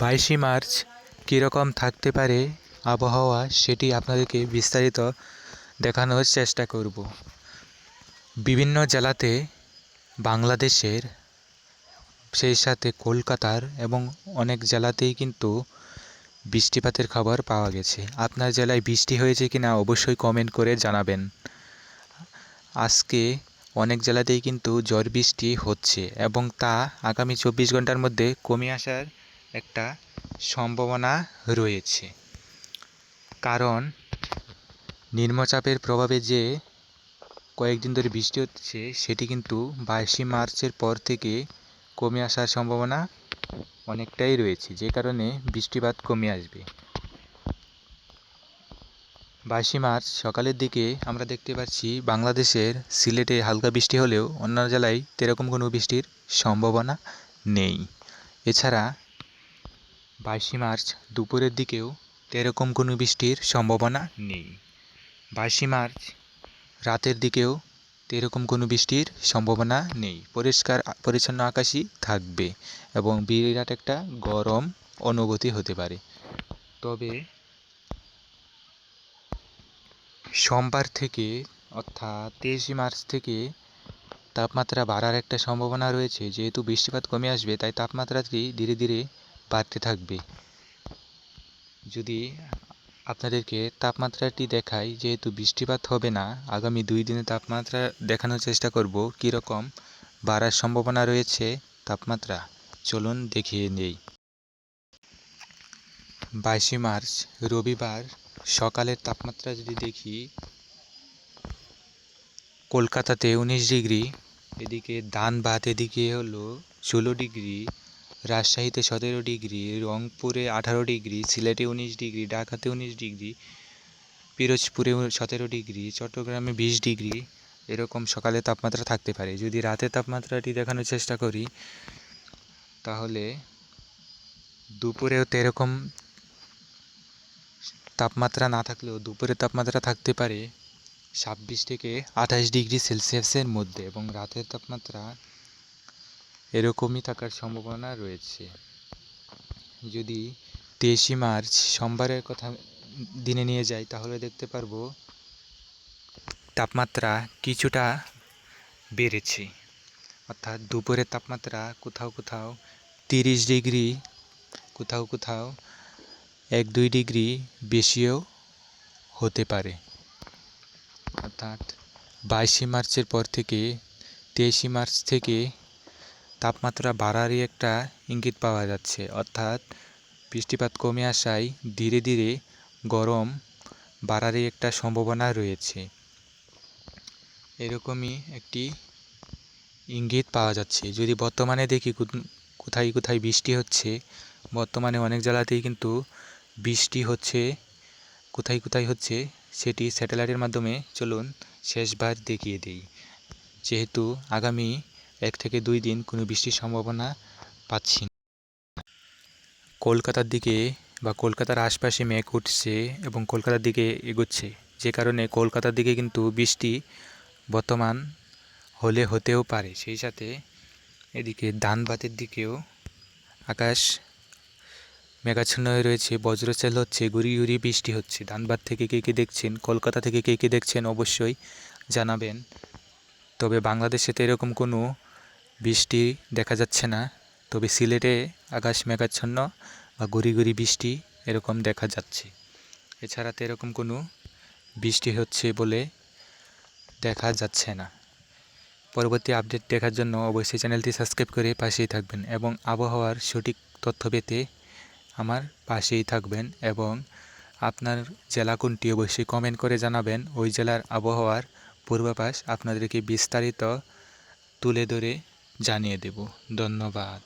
22 March কীরকম থাকতে পারে আবহাওয়া সেটি আপনাদেরকে বিস্তারিত দেখানোর চেষ্টা করব। বিভিন্ন জেলাতে বাংলাদেশের সেই সাথে কলকাতার এবং অনেক জেলাতেই কিন্তু বৃষ্টিপাতের খবর পাওয়া গেছে। আপনার জেলায় বৃষ্টি হয়েছে কিনা অবশ্যই কমেন্ট করে জানাবেন। আজকে অনেক জেলাতেই কিন্তু ঝড় বৃষ্টি হচ্ছে এবং তা আগামী 24 ঘন্টার মধ্যে কমে আসার একটা সম্ভাবনা রয়েছে। কারণ নিম্নচাপের প্রভাবে যে কয়েকদিন ধরে বৃষ্টি হচ্ছে সেটি কিন্তু 22 মার্চের পর থেকে কমে আসার সম্ভাবনা অনেকটাই রয়েছে, যে কারণে বৃষ্টিপাত কমে আসবে। 22 মার্চ সকালের দিকে আমরা দেখতে পাচ্ছি বাংলাদেশের সিলেটে হালকা বৃষ্টি হলেও অন্যান্য জেলায় সেরকম কোনো বৃষ্টির সম্ভাবনা নেই। এছাড়া 22 মার্চ দুপুরের দিকেও এরকম কোনো বৃষ্টির সম্ভাবনা নেই। 22 মার্চ রাতের দিকেও এরকম কোনো বৃষ্টির সম্ভাবনা নেই। পরিষ্কার পরিচ্ছন্ন আকাশই থাকবে এবং বিরাট একটা গরম অনুভূতি হতে পারে। তবে সোমবার থেকে অর্থাৎ 23 মার্চ থেকে তাপমাত্রা বাড়ার একটা সম্ভাবনা রয়েছে। যেহেতু বৃষ্টিপাত কমে আসবে তাই তাপমাত্রাটি ধীরে ধীরে বাড়তে থাকবে। যদি আপনাদেরকে তাপমাত্রাটি দেখাই, যেহেতু বৃষ্টিপাত হবে না, আগামী 2 দিনে তাপমাত্রা দেখানোর চেষ্টা করব কীরকম বাড়ার সম্ভাবনা রয়েছে তাপমাত্রা। চলুন দেখিয়ে নেই। 22 মার্চ রবিবার সকালের তাপমাত্রা যদি দেখি, কলকাতাতে 19 ডিগ্রি, এদিকে ধানবাদ এদিকে হলো 16 ডিগ্রি, রাজশাহীতে 17 ডিগ্রি, রংপুরে 18 ডিগ্রি, সিলেটে 19 ডিগ্রি, ঢাকাতে 19 ডিগ্রি, পিরোজপুরে 17 ডিগ্রি, চট্টগ্রামে 20 ডিগ্রি এরকম সকালে তাপমাত্রা থাকতে পারে। যদি রাতের তাপমাত্রাটি দেখানোর চেষ্টা করি তাহলে দুপুরেও তো এরকম তাপমাত্রা না থাকলেও দুপুরের তাপমাত্রা থাকতে পারে 26 থেকে 28 ডিগ্রি সেলসিয়াসের মধ্যে এবং রাতের তাপমাত্রা এরকমই থাকার সম্ভাবনা রয়েছে। যদি 23 মার্চ সোমবারের কথা দিনে নিয়ে যাই তাহলে দেখতে পারবো তাপমাত্রা কিছুটা বেড়েছে, অর্থাৎ দুপুরের তাপমাত্রা কোথাও কোথাও 30 ডিগ্রি, কোথাও কোথাও 1-2 ডিগ্রি বেশিও হতে পারে। অর্থাৎ 22 মার্চের পর থেকে 23 মার্চ থেকে তাপমাত্রা বাড়ারই একটা ইঙ্গিত পাওয়া যাচ্ছে। অর্থাৎ বৃষ্টিপাত কমে আসায় ধীরে ধীরে গরম বাড়ারই একটা সম্ভাবনা রয়েছে। এরকমই একটি ইঙ্গিত পাওয়া যাচ্ছে। যদি বর্তমানে দেখি কোথায় কোথায় বৃষ্টি হচ্ছে, বর্তমানে অনেক জেলাতেই কিন্তু বৃষ্টি হচ্ছে। কোথায় কোথায় হচ্ছে সেটি স্যাটেলাইটের মাধ্যমে চলুন শেষবার দেখিয়ে দিই। যেহেতু আগামী 1 থেকে 2 দিন কোনো বৃষ্টির সম্ভাবনা পাচ্ছি না। কলকাতার দিকে বা কলকাতার আশপাশে মেঘ উঠছে এবং কলকাতার দিকে এগোচ্ছে, যে কারণে কলকাতার দিকে কিন্তু বৃষ্টি বর্তমান হলে হতেও পারে। সেই সাথে এদিকে ধানবাদের দিকেও আকাশ মেঘাচ্ছন্ন হয়ে রয়েছে, বজ্রচাল হচ্ছে, গুড়ি গুড়ি বৃষ্টি হচ্ছে। ধানবাদ থেকে কে কে দেখছেন, কলকাতা থেকে কে কে দেখছেন অবশ্যই জানাবেন। তবে বাংলাদেশে তো এরকম কোনো বৃষ্টি দেখা যাচ্ছে না, তবে সিলেটে আকাশ মেঘাচ্ছন্ন বা গুড়ি গুড়ি বৃষ্টি এরকম দেখা যাচ্ছে। এছাড়া তো এরকম কোনো বৃষ্টি হচ্ছে বলে দেখা যাচ্ছে না। পরবর্তী আপডেট দেখার জন্য অবশ্যই চ্যানেলটি সাবস্ক্রাইব করে পাশেই থাকবেন এবং আবহাওয়ার সঠিক তথ্য পেতে আমার পাশেই থাকবেন এবং আপনার জেলা কোনটি অবশ্যই কমেন্ট করে জানাবেন। ওই জেলার আবহাওয়ার পূর্বাভাস আপনাদেরকে বিস্তারিত তুলে ধরে জানিয়ে দেব। ধন্যবাদ।